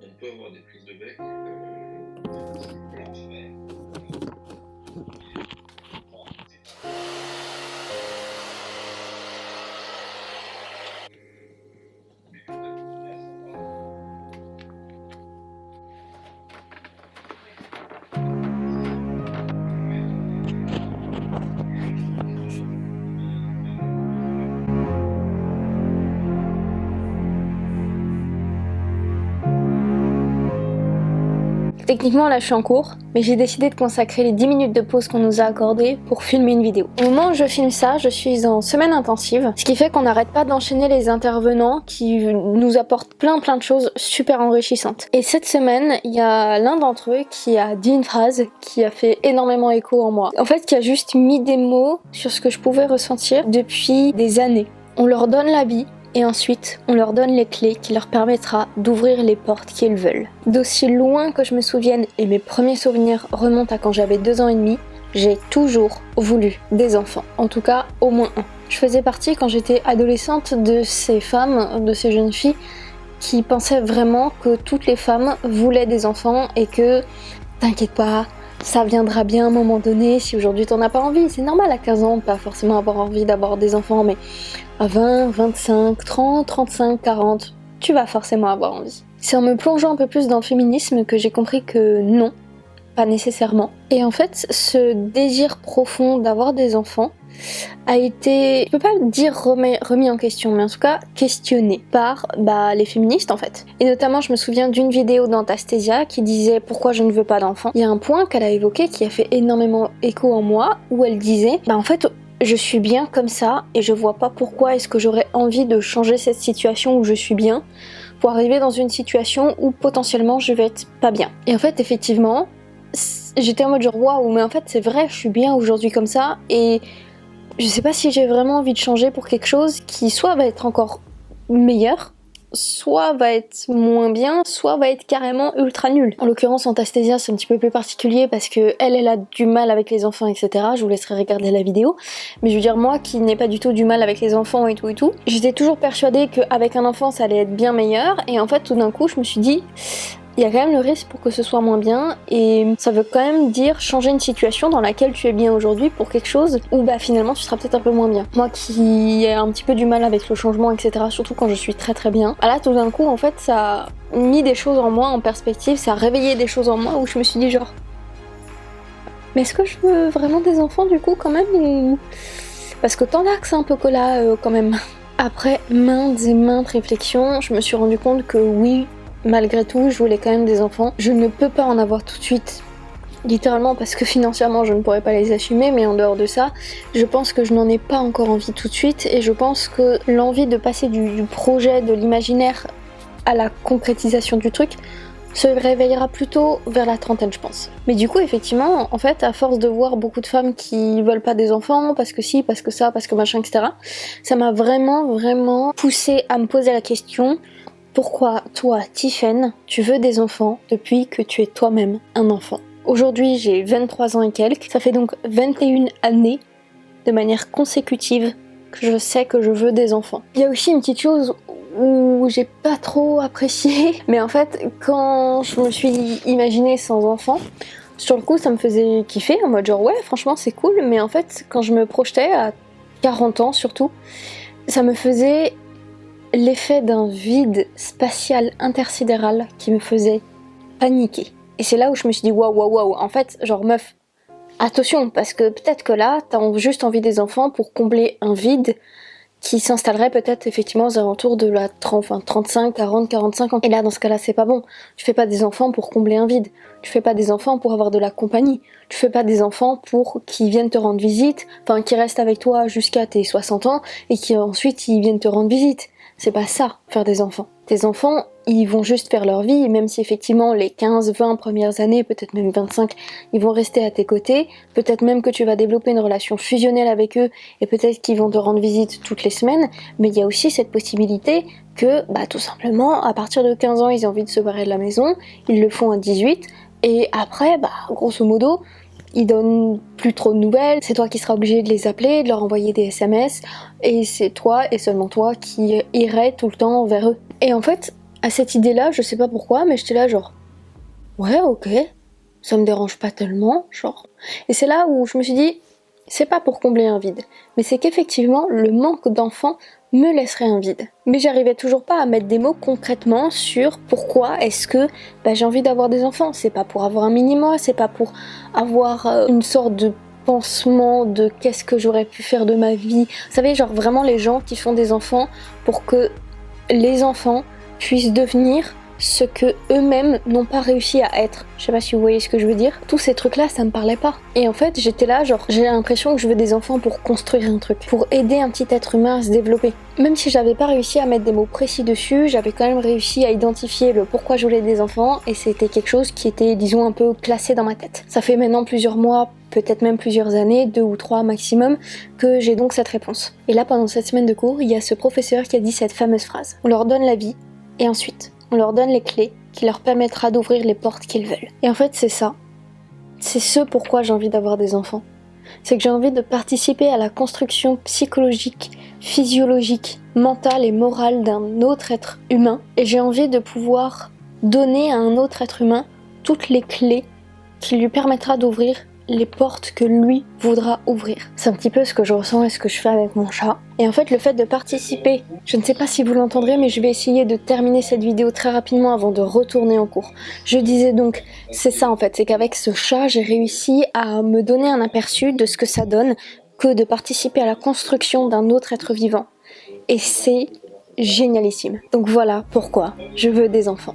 on peut avoir des prises de bec, comment faire? Techniquement là je suis en cours, mais j'ai décidé de consacrer les 10 minutes de pause qu'on nous a accordées pour filmer une vidéo. Au moment où je filme ça, je suis en semaine intensive, ce qui fait qu'on n'arrête pas d'enchaîner les intervenants qui nous apportent plein de choses super enrichissantes. Et cette semaine, il y a l'un d'entre eux qui a dit une phrase qui a fait énormément écho en moi. En fait, qui a juste mis des mots sur ce que je pouvais ressentir depuis des années. On leur donne l'habit, et ensuite on leur donne les clés qui leur permettra d'ouvrir les portes qu'ils veulent. D'aussi loin que je me souvienne, et mes premiers souvenirs remontent à quand j'avais 2 ans et demi, j'ai toujours voulu des enfants, en tout cas au moins un. Je faisais partie quand j'étais adolescente de ces femmes, de ces jeunes filles qui pensaient vraiment que toutes les femmes voulaient des enfants et que t'inquiète pas, ça viendra bien à un moment donné. Si aujourd'hui t'en as pas envie, c'est normal à 15 ans, pas forcément avoir envie d'avoir des enfants, mais à 20, 25, 30, 35, 40, tu vas forcément avoir envie. C'est en me plongeant un peu plus dans le féminisme que j'ai compris que non, pas nécessairement. Et en fait, ce désir profond d'avoir des enfants a été, je peux pas dire remis en question, mais en tout cas questionné par les féministes en fait. Et notamment, je me souviens d'une vidéo d'Antastasia qui disait pourquoi je ne veux pas d'enfants. Il y a un point qu'elle a évoqué qui a fait énormément écho en moi, où elle disait, en fait, je suis bien comme ça et je vois pas pourquoi est-ce que j'aurais envie de changer cette situation où je suis bien pour arriver dans une situation où potentiellement je vais être pas bien. Et en fait, effectivement, j'étais en mode genre waouh, mais en fait c'est vrai, je suis bien aujourd'hui comme ça et je sais pas si j'ai vraiment envie de changer pour quelque chose qui soit va être encore meilleur, soit va être moins bien, soit va être carrément ultra nul. En l'occurrence, Antastasia, c'est un petit peu plus particulier parce que elle a du mal avec les enfants, etc. Je vous laisserai regarder la vidéo. Mais je veux dire, moi qui n'ai pas du tout du mal avec les enfants et tout, j'étais toujours persuadée qu'avec un enfant, ça allait être bien meilleur. Et en fait, tout d'un coup, je me suis dit, il y a quand même le risque pour que ce soit moins bien et ça veut quand même dire changer une situation dans laquelle tu es bien aujourd'hui pour quelque chose où finalement tu seras peut-être un peu moins bien. Moi qui ai un petit peu du mal avec le changement, etc., surtout quand je suis très bien, là tout d'un coup en fait ça a mis des choses en moi en perspective, ça a réveillé des choses en moi où je me suis dit genre mais est-ce que je veux vraiment des enfants du coup quand même ou... Parce que tant là que c'est un peu cola quand même. Après maintes et maintes réflexions, je me suis rendu compte que oui, malgré tout, je voulais quand même des enfants. Je ne peux pas en avoir tout de suite, littéralement parce que financièrement je ne pourrais pas les assumer, mais en dehors de ça, je pense que je n'en ai pas encore envie tout de suite et je pense que l'envie de passer du projet, de l'imaginaire à la concrétisation du truc se réveillera plutôt vers la trentaine, je pense. Mais du coup, effectivement, en fait, à force de voir beaucoup de femmes qui veulent pas des enfants, parce que si, parce que ça, parce que machin, etc., ça m'a vraiment poussée à me poser la question: pourquoi toi, Tiffen, tu veux des enfants depuis que tu es toi-même un enfant? Aujourd'hui, j'ai 23 ans et quelques, ça fait donc 21 années de manière consécutive que je sais que je veux des enfants. Il y a aussi une petite chose où j'ai pas trop apprécié, mais en fait, quand je me suis imaginée sans enfant, sur le coup, ça me faisait kiffer, en mode genre ouais, franchement, c'est cool, mais en fait, quand je me projetais à 40 ans surtout, ça me faisait l'effet d'un vide spatial intersidéral qui me faisait paniquer. Et c'est là où je me suis dit waouh, en fait, genre meuf, attention, parce que peut-être que là, t'as juste envie des enfants pour combler un vide qui s'installerait peut-être effectivement aux alentours de la 35, 40, 45 ans. Et là, dans ce cas-là, c'est pas bon. Tu fais pas des enfants pour combler un vide. Tu fais pas des enfants pour avoir de la compagnie. Tu fais pas des enfants pour qu'ils viennent te rendre visite, enfin, qui restent avec toi jusqu'à tes 60 ans et qui ensuite ils viennent te rendre visite. C'est pas ça, faire des enfants. Tes enfants, ils vont juste faire leur vie, et même si effectivement les 15, 20 premières années, peut-être même 25, ils vont rester à tes côtés, peut-être même que tu vas développer une relation fusionnelle avec eux, et peut-être qu'ils vont te rendre visite toutes les semaines, mais il y a aussi cette possibilité que, tout simplement, à partir de 15 ans, ils ont envie de se barrer de la maison, ils le font à 18, et après, grosso modo, ils donnent plus trop de nouvelles, c'est toi qui seras obligé de les appeler, de leur envoyer des SMS, et c'est toi et seulement toi qui irais tout le temps vers eux. Et en fait, à cette idée-là, je sais pas pourquoi, mais j'étais là genre ouais, ok, ça me dérange pas tellement, genre. Et c'est là où je me suis dit, c'est pas pour combler un vide, mais c'est qu'effectivement, le manque d'enfants me laisserait un vide. Mais j'arrivais toujours pas à mettre des mots concrètement sur pourquoi est-ce que j'ai envie d'avoir des enfants. C'est pas pour avoir un mini-moi, c'est pas pour avoir une sorte de pansement de qu'est-ce que j'aurais pu faire de ma vie. Vous savez, genre vraiment les gens qui font des enfants pour que les enfants puissent devenir ce que eux-mêmes n'ont pas réussi à être. Je sais pas si vous voyez ce que je veux dire. Tous ces trucs-là, ça me parlait pas. Et en fait, j'étais là, genre, j'ai l'impression que je veux des enfants pour construire un truc, pour aider un petit être humain à se développer. Même si j'avais pas réussi à mettre des mots précis dessus, j'avais quand même réussi à identifier le pourquoi je voulais des enfants, et c'était quelque chose qui était, disons, un peu classé dans ma tête. Ça fait maintenant plusieurs mois, peut-être même plusieurs années, 2 ou 3 maximum, que j'ai donc cette réponse. Et là, pendant cette semaine de cours, il y a ce professeur qui a dit cette fameuse phrase. On leur donne la vie, et ensuite, on leur donne les clés qui leur permettra d'ouvrir les portes qu'ils veulent. Et en fait, c'est ça. C'est ce pourquoi j'ai envie d'avoir des enfants. C'est que j'ai envie de participer à la construction psychologique, physiologique, mentale et morale d'un autre être humain. Et j'ai envie de pouvoir donner à un autre être humain toutes les clés qui lui permettra d'ouvrir les portes que lui voudra ouvrir. C'est un petit peu ce que je ressens et ce que je fais avec mon chat. Et en fait, le fait de participer, je ne sais pas si vous l'entendrez, mais je vais essayer de terminer cette vidéo très rapidement avant de retourner en cours. Je disais donc, c'est ça en fait, c'est qu'avec ce chat, j'ai réussi à me donner un aperçu de ce que ça donne que de participer à la construction d'un autre être vivant. Et c'est génialissime. Donc voilà pourquoi je veux des enfants.